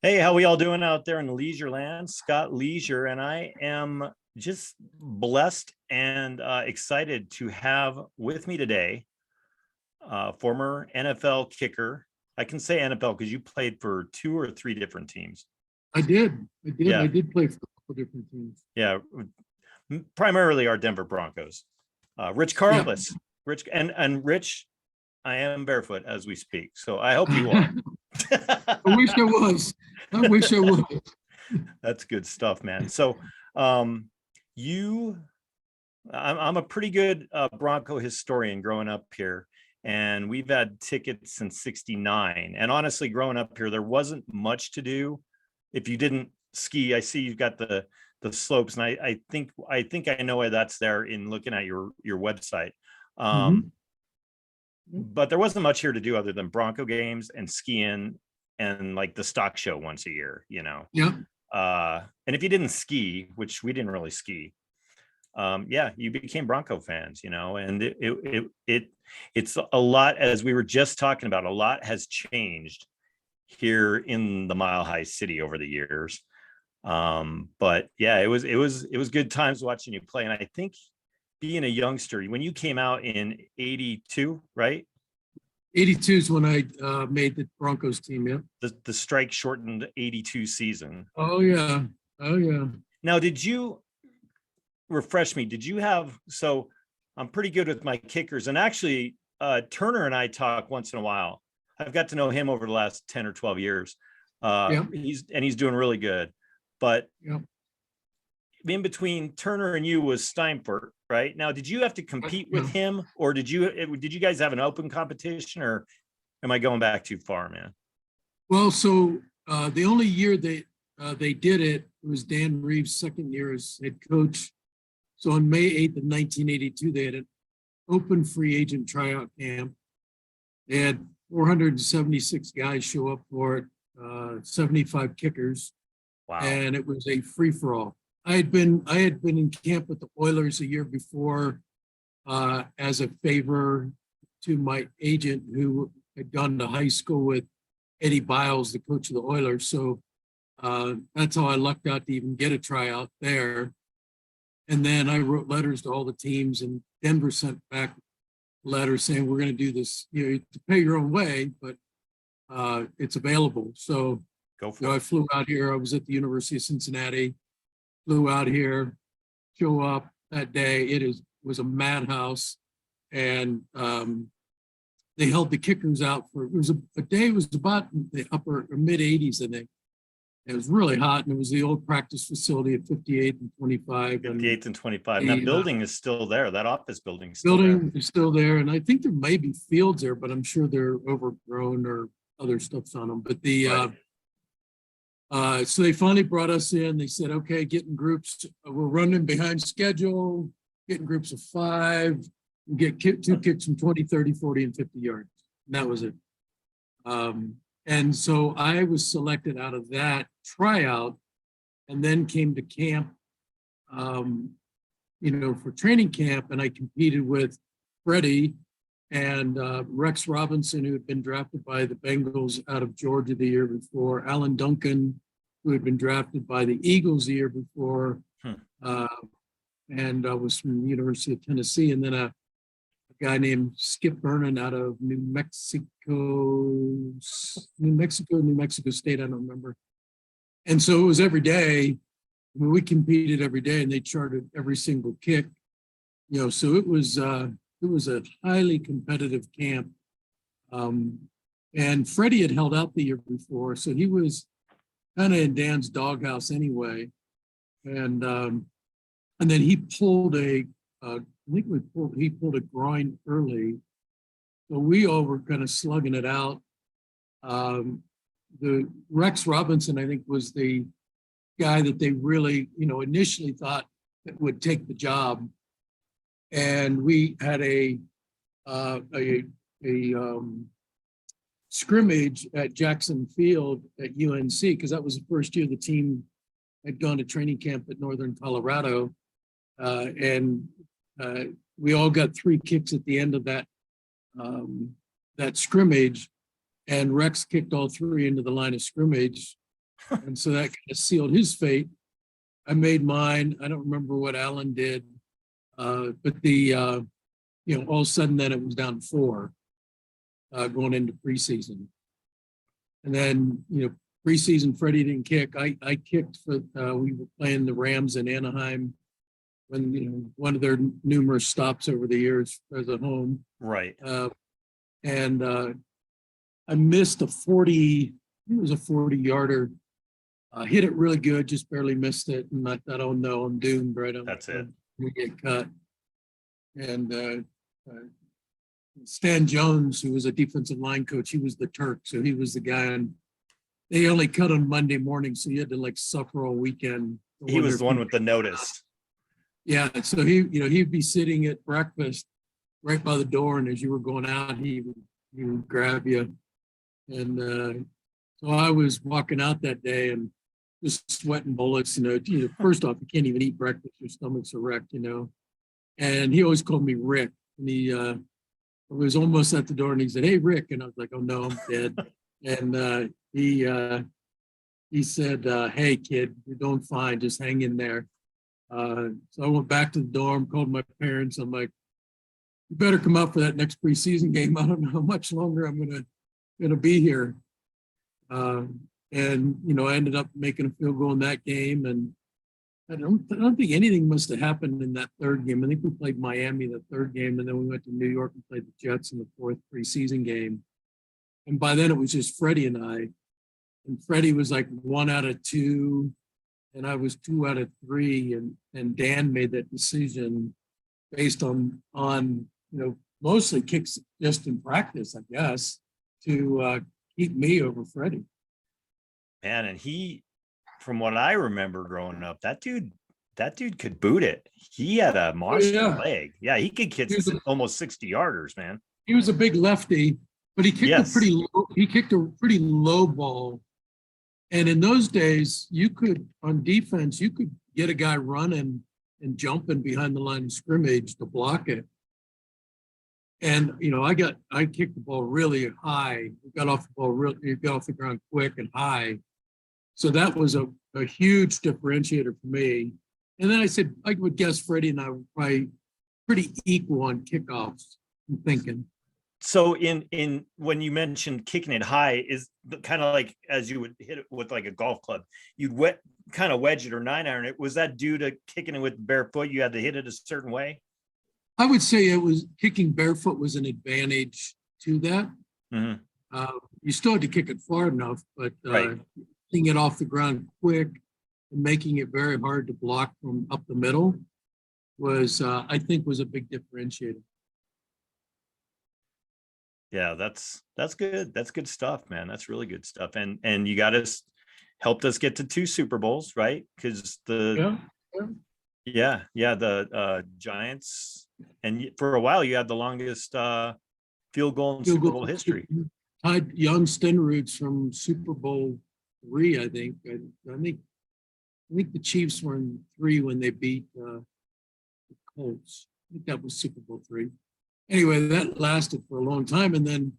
Hey, how we all doing out there in Leisure Land? Scott Leisure, and I am just blessed and excited to have with me today former NFL kicker. I can say NFL because you played for two or three different teams. I did. I did. I Yeah, did play for a couple different teams. yeah, primarily our Denver Broncos. Rich Yeah. Karlis, Rich, and Rich, I am barefoot as we speak, so I hope you are. I wish I was. I wish I was. That's good stuff, man. So, you, I'm a pretty good Bronco historian growing up here, and we've had tickets since '69. And honestly, growing up here, there wasn't much to do if you didn't ski. I see you've got the slopes, and I think I know why that's there in looking at your website. Mhm. But there wasn't much here to do other than Bronco games and skiing and like the stock show once a year, Yeah. And if you didn't ski, which we didn't really ski, yeah, you became Bronco fans, and it's a lot, as we were just talking about, a lot has changed here in the Mile High City over the years. But yeah, it was good times watching you play. And I think being a youngster, when you came out in '82, right? 82 is when I made the Broncos team. Yeah. The strike shortened '82 season. Oh yeah. Oh yeah. Now, did you refresh me? Did you have, so I'm pretty good with my kickers, and actually Turner and I talk once in a while. I've got to know him over the last 10 or 12 years. Yeah. He's doing really good. But Yeah. in between Turner and you was Steinfurt, right? Now, did you have to compete with him, or did you guys have an open competition, or am I going back too far, man? Well, so the only year they did it was Dan Reeves' second year as head coach. So on May 8th of 1982, they had an open free agent tryout camp. They had 476 guys show up for it, 75 kickers. Wow. And it was a free-for-all. I had been in camp with the Oilers a year before as a favor to my agent, who had gone to high school with Eddie Biles, the coach of the Oilers. So that's how I lucked out to even get a tryout there. And then I wrote letters to all the teams, and Denver sent back letters saying, we're going to do this, you have to pay your own way, but it's available. So Go for I it. flew out here. I was at the University of Cincinnati, flew out here, show up that day. Was a madhouse. And they held the kickers out for, it was a day, it was about the upper or mid 80s, I think. It was really hot, and it was the old practice facility at 58 and 25. 58th and 25. And that building is still there. That office building is still there. And I think there may be fields there, but I'm sure they're overgrown or other stuff's on them. But so they finally brought us in. They said, okay, get in groups. We're running behind schedule, get in groups of 5, and get two kicks from 20, 30, 40, and 50 yards. And that was it. And so I was selected out of that tryout, and then came to camp, for training camp. And I competed with Freddie and Rex Robinson, who had been drafted by the Bengals out of Georgia the year before, Alan Duncan, who had been drafted by the Eagles the year before, and was from the University of Tennessee, and then a guy named Skip Vernon out of New Mexico State, I don't remember. And so it was every day. We competed every day, and they charted every single kick. So it was a highly competitive camp. And Freddie had held out the year before, so he was kind of in Dan's doghouse anyway. And then he pulled he pulled a groin early. So we all were kind of slugging it out. The Rex Robinson, I think, was the guy that they really, initially thought that would take the job. And we had a scrimmage at Jackson Field at UNC, because that was the first year the team had gone to training camp at Northern Colorado. And we all got 3 kicks at the end of that scrimmage, and Rex kicked all 3 into the line of scrimmage. And so that kind of sealed his fate. I made mine. I don't remember what Alan did. But all of a sudden then it was down to 4 going into preseason. And then, preseason, Freddie didn't kick. I kicked for, we were playing the Rams in Anaheim when, one of their numerous stops over the years as a home. Right. And I missed a 40, it was a 40-yarder. Hit it really good, just barely missed it. And I thought, oh no, I'm doomed, right? That's it. We get cut. And Stan Jones, who was a defensive line coach, he was the Turk. So he was the guy, and they only cut on Monday morning. So you had to suffer all weekend. He was the one with the notice. Yeah. So he'd be sitting at breakfast right by the door. And as you were going out, he would grab you. And so I was walking out that day and just sweating bullets, first off, you can't even eat breakfast. Your stomach's a wreck, and he always called me Rick. And he was almost at the door and he said, "Hey, Rick." And I was like, "Oh no, I'm dead." And he said, "Hey kid, you're doing fine. Just hang in there." So I went back to the dorm, called my parents. I'm like, "You better come out for that next preseason game. I don't know how much longer I'm gonna be here." And I ended up making a field goal in that game, and I don't think anything must have happened in that third game. I think we played Miami the third game, and then we went to New York and played the Jets in the fourth preseason game. And by then it was just Freddie and I, and Freddie was like 1 out of 2, and I was 2 out of 3, and Dan made that decision based on mostly kicks just in practice, I guess, to keep me over Freddie. Man, and he, from what I remember growing up, that dude could boot it. He had a monster leg. Yeah, he could hit almost 60-yarders, man. He was a big lefty, but he kicked a pretty low ball. And in those days, on defense, you could get a guy running and jumping behind the line of scrimmage to block it. And I kicked the ball really high. Got off the ground quick and high. So that was a huge differentiator for me. And then I said, I would guess Freddie and I were probably pretty equal on kickoffs, I'm thinking. So in when you mentioned kicking it high, is kind of like as you would hit it with like a golf club, you'd kind of wedge it or 9-iron it. Was that due to kicking it with bare foot? You had to hit it a certain way? I would say it was kicking barefoot was an advantage to that. Mm-hmm. You still had to kick it far enough, but right. Getting it off the ground quick and making it very hard to block from up the middle was, I think, was a big differentiator. Yeah, that's good. That's good stuff, man. That's really good stuff. And you got us, helped us get to 2 Super Bowls, right? Because the Giants, and for a while you had the longest field goal in Super Bowl history. Tied young Stenroods from Super Bowl 3, I think. I think the Chiefs were in 3 when they beat the Colts. I think that was Super Bowl 3. Anyway, that lasted for a long time, and then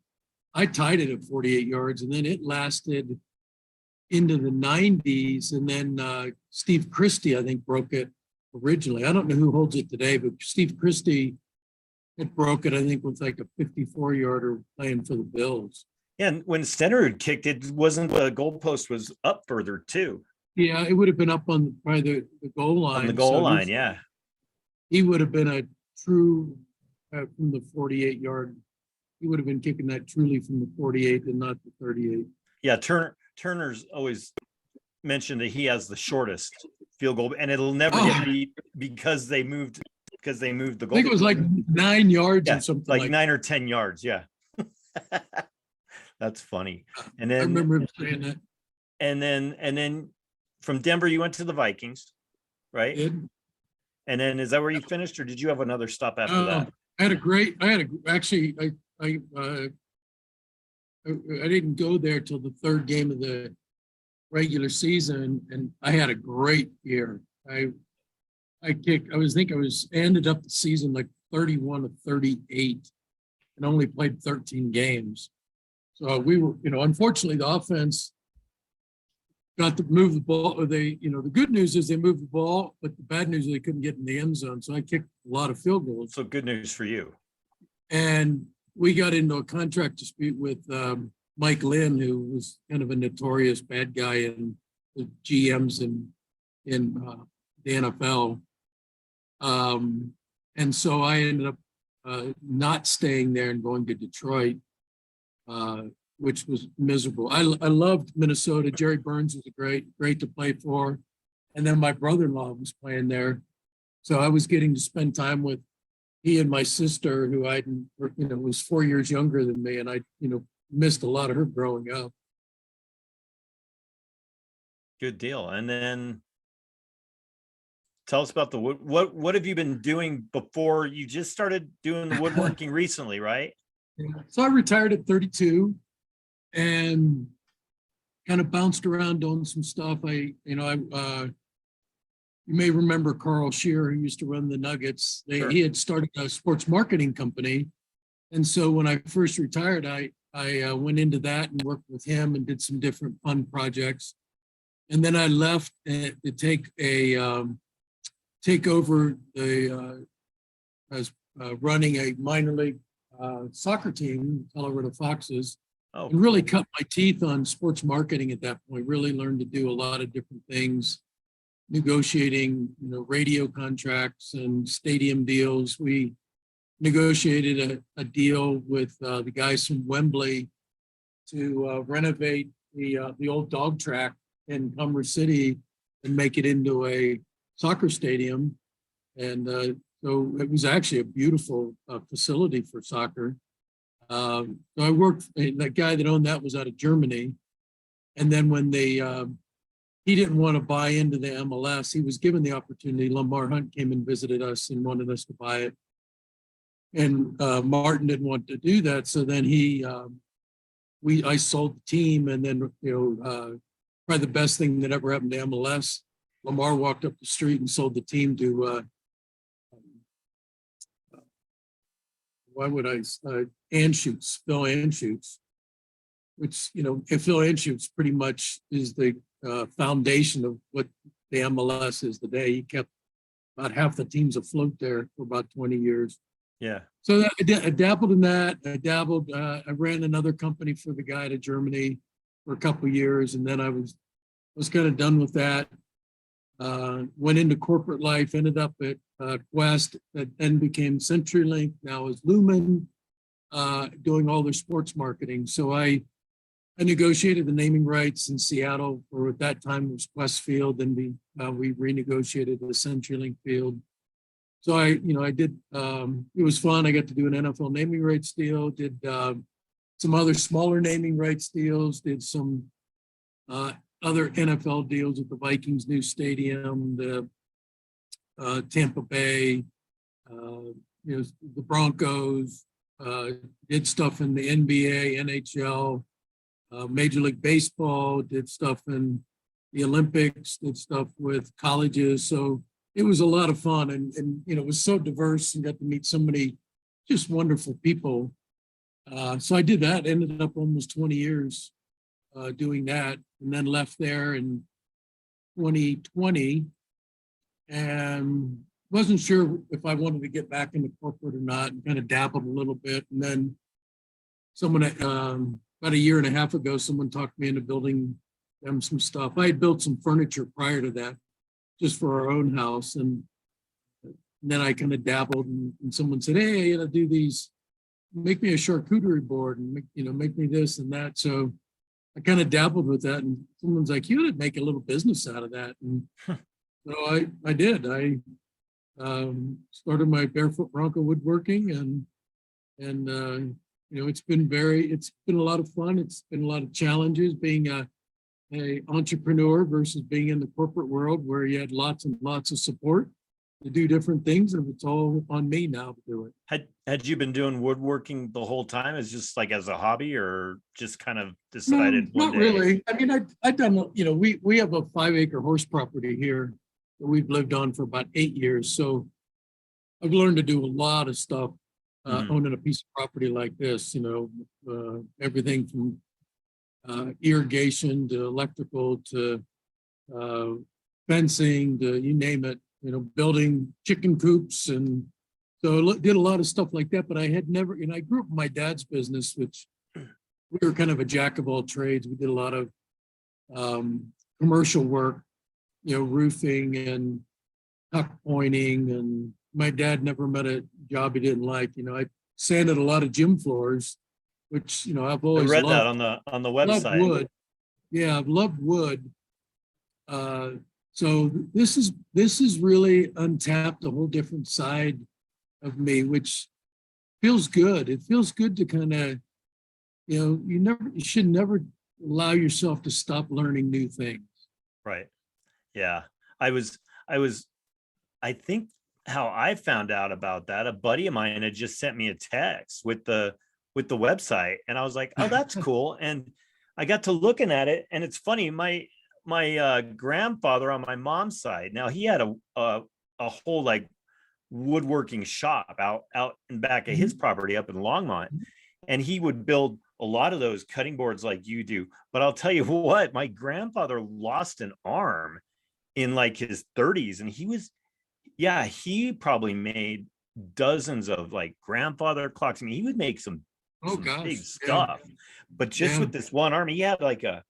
I tied it at 48 yards, and then it lasted into the 90s, and then Steve Christie, I think, broke it originally. I don't know who holds it today, but Steve Christie had broke it, I think, with like a 54-yarder playing for the Bills. Yeah, and when Stenrud kicked it, wasn't the goalpost was up further too? Yeah, it would have been up on probably the goal line. On the goal line, yeah. He would have been a true from the 48-yard. He would have been kicking that truly from the 48 and not the 38. Yeah, Turner's always mentioned that he has the shortest field goal, and it'll never get beat because they moved the goal. I think it was like 9 yards or something. Like 9 or 10 yards. Yeah. That's funny. And then I remember him saying that. And then from Denver, you went to the Vikings, right? Did. And then is that where you finished, or did you have another stop after that? I didn't go there till the 3rd game of the regular season, and I had a great year. I ended up the season like 31 of 38 and only played 13 games. So we were, unfortunately the offense got to move the ball. They, the good news is they moved the ball, but the bad news is they couldn't get in the end zone. So I kicked a lot of field goals. So good news for you. And we got into a contract dispute with Mike Lynn, who was kind of a notorious bad guy in the GMs in the NFL. And so I ended up not staying there and going to Detroit, which was miserable. I loved Minnesota. Jerry Burns was great to play for. And then my brother-in-law was playing there. So I was getting to spend time with he and my sister, who was 4 years younger than me. And I, missed a lot of her growing up. Good deal. And then tell us about the wood. What have you been doing before? You just started doing the woodworking recently, right? So I retired at 32 and kind of bounced around doing some stuff. You may remember Carl Shear, who used to run the Nuggets. Sure. He had started a sports marketing company. And so when I first retired, I went into that and worked with him and did some different fun projects. And then I left to take over as running a minor league soccer team, Colorado Foxes, Oh, and really cut my teeth on sports marketing at that point. Really learned to do a lot of different things, negotiating, radio contracts and stadium deals. We negotiated a deal with the guys from Wembley to renovate the old dog track in Commerce City and make it into a soccer stadium. And so it was actually a beautiful facility for soccer. So I worked, that guy that owned that was out of Germany. And then when he didn't want to buy into the MLS, he was given the opportunity. Lamar Hunt came and visited us and wanted us to buy it. And Martin didn't want to do that. So then I sold the team, and then, probably the best thing that ever happened to MLS, Lamar walked up the street and sold the team to, Anschutz, Phil Anschutz, which, Phil Anschutz pretty much is the foundation of what the MLS is today. He kept about half the teams afloat there for about 20 years. yeah. So I dabbled in that. I ran another company for the guy to Germany for a couple of years, and then I was kind of done with that. Went into corporate life, ended up at Quest, that then became CenturyLink, now is Lumen, doing all their sports marketing. So I negotiated the naming rights in Seattle for, at that time, it was Quest Field, and we renegotiated the CenturyLink field. So I did, it was fun. I got to do an NFL naming rights deal, did some other smaller naming rights deals, did some other NFL deals at the Vikings' new stadium, the Tampa Bay, the Broncos, did stuff in the NBA, NHL, Major League Baseball, did stuff in the Olympics, did stuff with colleges. So it was a lot of fun, and it was so diverse, and got to meet so many just wonderful people. So I did that, ended up almost 20 years doing that, and then left there in 2020 and wasn't sure if I wanted to get back into corporate or not, and kind of dabbled a little bit. And then someone, about a year and a half ago, someone talked me into building them some stuff. I had built some furniture prior to that, just for our own house. And then I kind of dabbled, and someone said, hey, do these, make me a charcuterie board, and make me this and that. So I kind of dabbled with that, and someone's like, you ought to make a little business out of that. And so I did. I started my Barefoot Bronco Woodworking, and it's been a lot of fun. It's been a lot of challenges being a entrepreneur versus being in the corporate world, where you had lots and lots of support to do different things, and it's all on me now to do it. Had you been doing woodworking the whole time, as just like as a hobby, or just kind of decided one day? Not really. I mean, I've done, we have a 5-acre horse property here that we've lived on for about 8 years. So I've learned to do a lot of stuff owning a piece of property like this, everything from irrigation to electrical to uh, fencing to you name it, building chicken coops. And so did a lot of stuff like that, but I had never, I grew up in my dad's business, which we were kind of a jack of all trades. We did a lot of commercial work, roofing and tuck pointing. And my dad never met a job he didn't like. I sanded a lot of gym floors, which, I've I always read loved. that on the Loved website. wood. Yeah, I've loved wood. So this is really untapped a whole different side of me, which feels good. It feels good to kind of, you should never allow yourself to stop learning new things. Right. Yeah. I think how I found out about that, a buddy of mine had just sent me a text with the website, and I was like, oh, that's cool. And I got to looking at it, and it's funny, my grandfather on my mom's side, now he had a whole like woodworking shop out in back of his property up in Longmont, and he would build a lot of those cutting boards like you do. But I'll tell you what, my grandfather lost an arm in like his 30s, and he probably made dozens of like grandfather clocks. I mean, he would make some big stuff, but just with this one arm, he had like a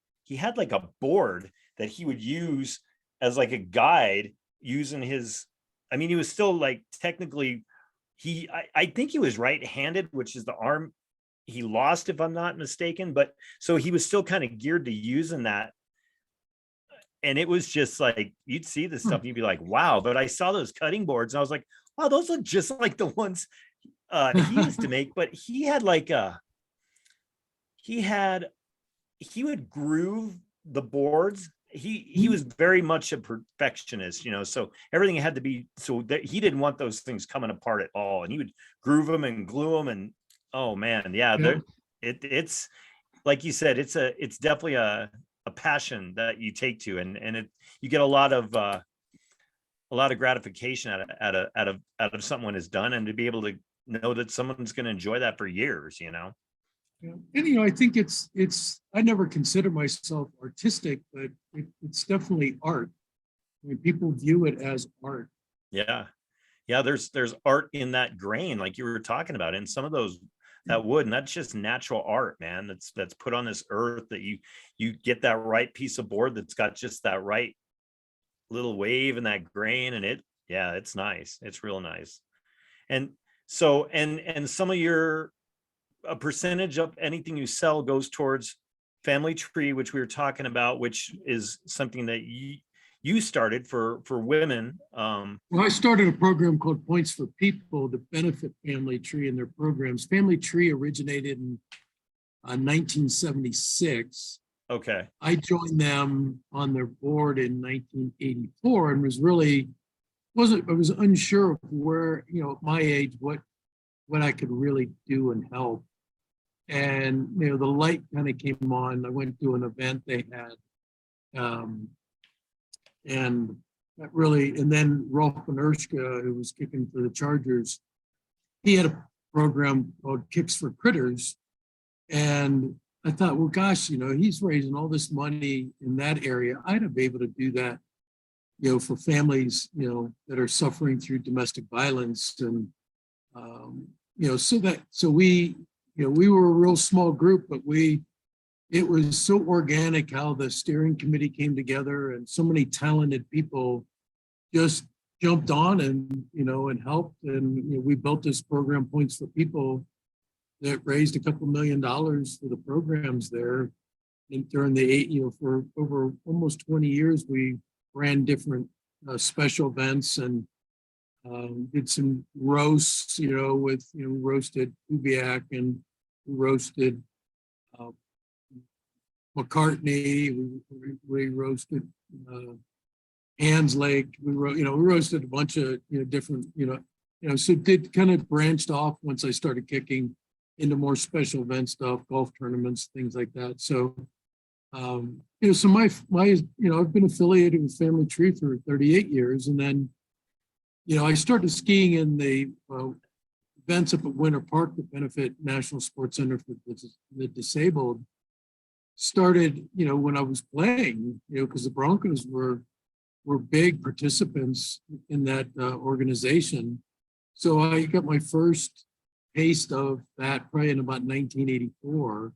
board that he would use as like a guide using his, I mean, he was still like technically I think he was right-handed, which is the arm he lost, if I'm not mistaken, but so he was still kind of geared to using that. And it was just like, you'd see this stuff, you'd be like, wow. But I saw those cutting boards and I was like, wow, those look just like the ones he used to make. But he had like he would groove the boards. He was very much a perfectionist, so everything had to be so that he didn't want those things coming apart at all. And he would groove them and glue them. And oh man, it's like you said, it's definitely a passion that you take to, and you get a lot of gratification out of someone is done, and to be able to know that someone's going to enjoy that for years. Yeah. And I think it's I never consider myself artistic, but it's definitely art. I mean, people view it as art. Yeah. There's art in that grain, like you were talking about, in some of those that wood, and that's just natural art, man. That's put on this earth, that you get that right piece of board that's got just that right little wave and that grain, and it's nice. It's real nice. And so and some of a percentage of anything you sell goes towards Family Tree, which we were talking about, which is something that you started for women. Well, I started a program called Points for People to benefit Family Tree and their programs. Family Tree originated in 1976. Okay. I joined them on their board in 1984 and I was unsure of where, at my age, what I could really do and help. And, the light kind of came on. I went to an event they had. And that really, and then Rolf Panershka, who was kicking for the Chargers, he had a program called Kicks for Critters. And I thought, well, gosh, he's raising all this money in that area. I'd be able to do that, for families, that are suffering through domestic violence. And, so we were a real small group, but it was so organic how the steering committee came together, and so many talented people just jumped on and helped. And, we built this program, Points for People, that raised a couple $1 million for the programs there. And during for over almost 20 years, we ran different special events and did some roasts, with, roasted Kubiak and roasted McCartney. We roasted Hands Lake. We roasted a bunch of different so it did kind of branched off once I started kicking into more special event stuff, golf tournaments, things like that. So so my I've been affiliated with Family Tree for 38 years, and then I started skiing in the events up at Winter Park that benefit National Sports Center for the Disabled. started, when I was playing, because the Broncos were big participants in that organization. So I got my first taste of that probably in about 1984,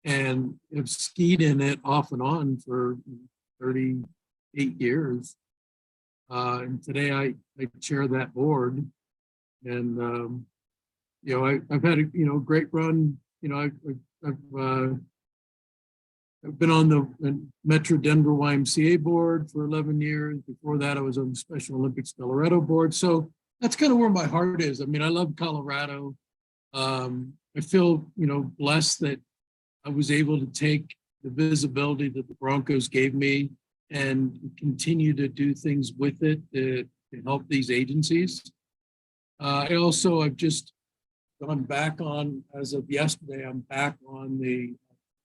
and have skied in it off and on for 38 years. And today I chair that board, and I've had a great run. I've been on the Metro Denver YMCA board for 11 years. Before that, I was on the Special Olympics Colorado board. So that's kind of where my heart is. I mean, I love Colorado. I feel, blessed that I was able to take the visibility that the Broncos gave me and continue to do things with it to help these agencies. I've just gone back on, as of yesterday, I'm back on the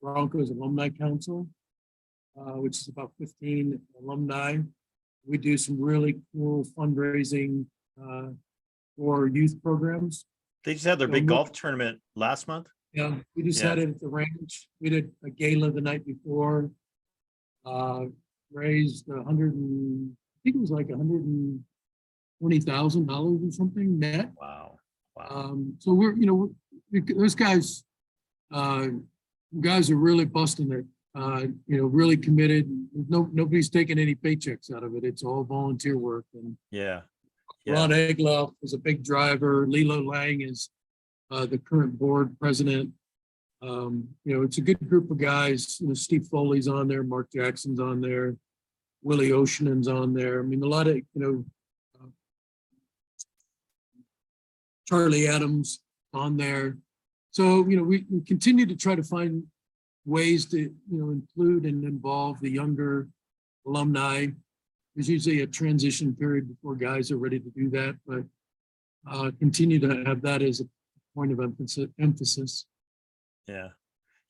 Broncos Alumni Council, which is about 15 alumni. We do some really cool fundraising for youth programs. They just had their big golf tournament last month. Yeah, we just had it at the ranch. We did a gala the night before. Raised I think it was like $120,000 or something net. Wow. So those guys are really busting it. Really committed. Nobody's taking any paychecks out of it. It's all volunteer work. And Ron Egloff is a big driver. Lilo Lang is the current board president. It's a good group of guys. Steve Foley's on there, Mark Jackson's on there, Willie Oceanen's on there. I mean, a lot of, Charlie Adams on there. So, we continue to try to find ways to, include and involve the younger alumni. There's usually a transition period before guys are ready to do that, but continue to have that as a point of emphasis. Yeah.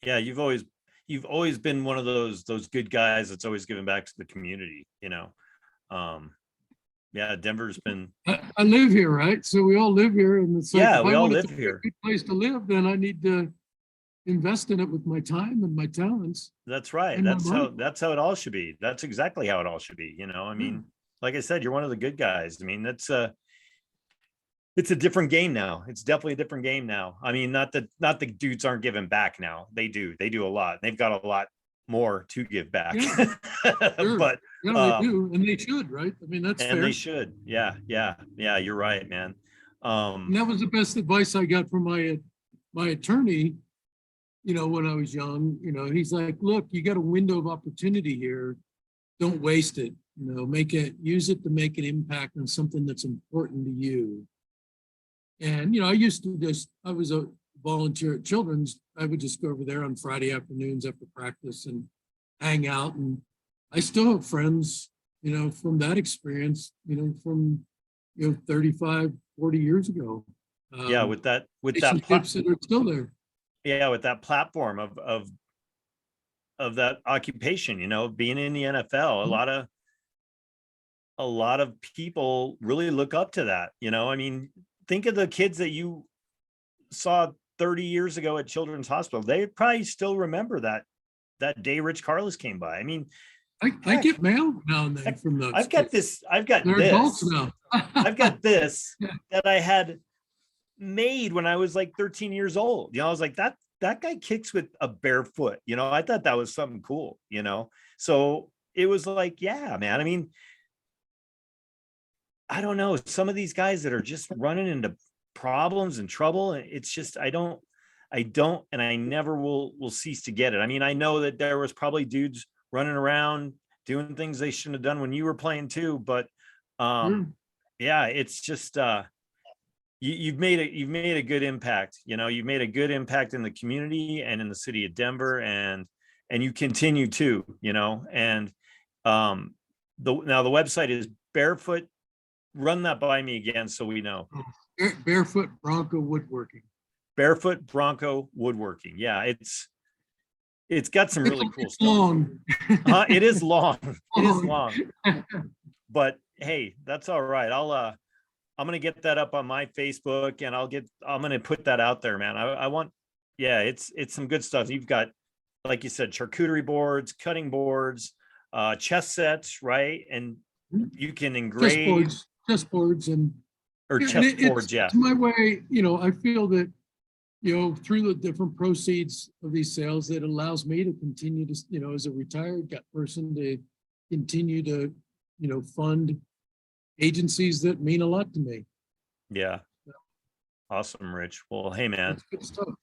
You've always been one of those good guys that's always given back to the community, Denver's been. I live here, right? So we all live here, and it's like, we all live here. A good place to live, then I need to invest in it with my time and my talents. That's right. That's how it all should be. That's exactly how it all should be. I mean, like I said, you're one of the good guys. I mean, it's a different game now. It's definitely a different game now. I mean, not the dudes aren't giving back now. They do a lot. They've got a lot more to give back. Yeah, sure. But they do, and they should, right? I mean, that's fair. And they should. Yeah. You're right, man. And that was the best advice I got from my attorney. When I was young, he's like, look, you got a window of opportunity here. Don't waste it. Use it to make an impact on something that's important to you. And, I was a volunteer at Children's. I would just go over there on Friday afternoons after practice and hang out. And I still have friends, from that experience, from 35, 40 years ago. With that tips that are still there. Yeah, with that platform of that occupation, being in the NFL, a lot of people really look up to that. I mean, think of the kids that you saw 30 years ago at Children's Hospital. They probably still remember that day Rich Karlis came by. I mean, I get mail now and then from those. I've got this. They're adults now. I've got this that I had made when I was like 13 years old. I was like, that guy kicks with a bare foot. I thought that was something cool. So it was like, yeah, man. I mean, I don't know, some of these guys that are just running into problems and trouble. It's just, I don't, and I never will cease to get it. I mean, I know that there was probably dudes running around doing things they shouldn't have done when you were playing too, but it's just, you've made a good impact. You've made a good impact in the community and in the city of Denver, and you continue to, and now the website is Barefoot. Run that by me again so we know. Barefoot Bronco Woodworking. Barefoot Bronco Woodworking. Yeah, it's got some really cool stuff. Long. It is long. It is long. But hey, that's all right. I'm gonna get that up on my Facebook, and I'm gonna put that out there, man. I want, it's some good stuff. You've got like you said, charcuterie boards, cutting boards, chess sets, right? And you can engrave Chessboards and, or yeah, chess it's boards. Yeah. my way, I feel that, through the different proceeds of these sales, that allows me to continue to, as a retired person, to continue to, fund agencies that mean a lot to me. Yeah. Awesome, Rich. Well, hey, man, That's good stuff.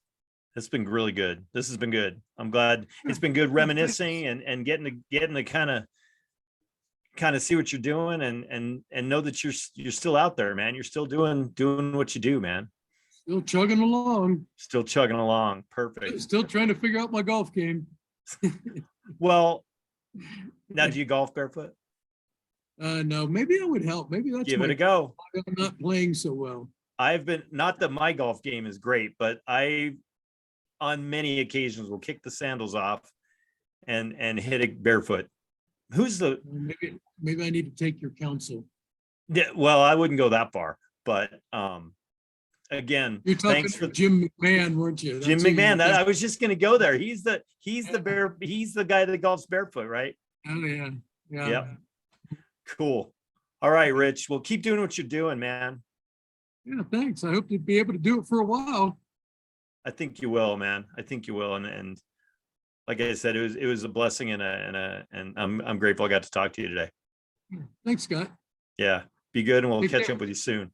it's been really good. This has been good. I'm glad it's been good reminiscing and getting to kind of see what you're doing and know that you're still out there, man. You're still doing what you do, man. Still chugging along. Still chugging along. Perfect. Still trying to figure out my golf game. Well, now do you golf barefoot? No, maybe I would help. Maybe that's Give it a go. I'm not playing so well. I've been, not that my golf game is great, but I, on many occasions, will kick the sandals off and hit it barefoot. Who's the? Maybe I need to take your counsel. Yeah, well, I wouldn't go that far, but again, You're talking thanks for Jim McMahon, weren't you? Jim McMahon. I was just going to go there. He's the guy that golfs barefoot, right? Oh yeah, yeah. Yep. Cool. All right, Rich. Well, keep doing what you're doing, man. Yeah, thanks. I hope to be able to do it for a while. I think you will, man. I think you will. And like I said, it was a blessing and I'm grateful I got to talk to you today. Thanks, Scott. Yeah. Be good, and we'll Take catch care. up with you soon.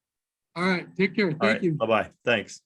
All right. Take care. All Thank right. you. Bye-bye. Thanks.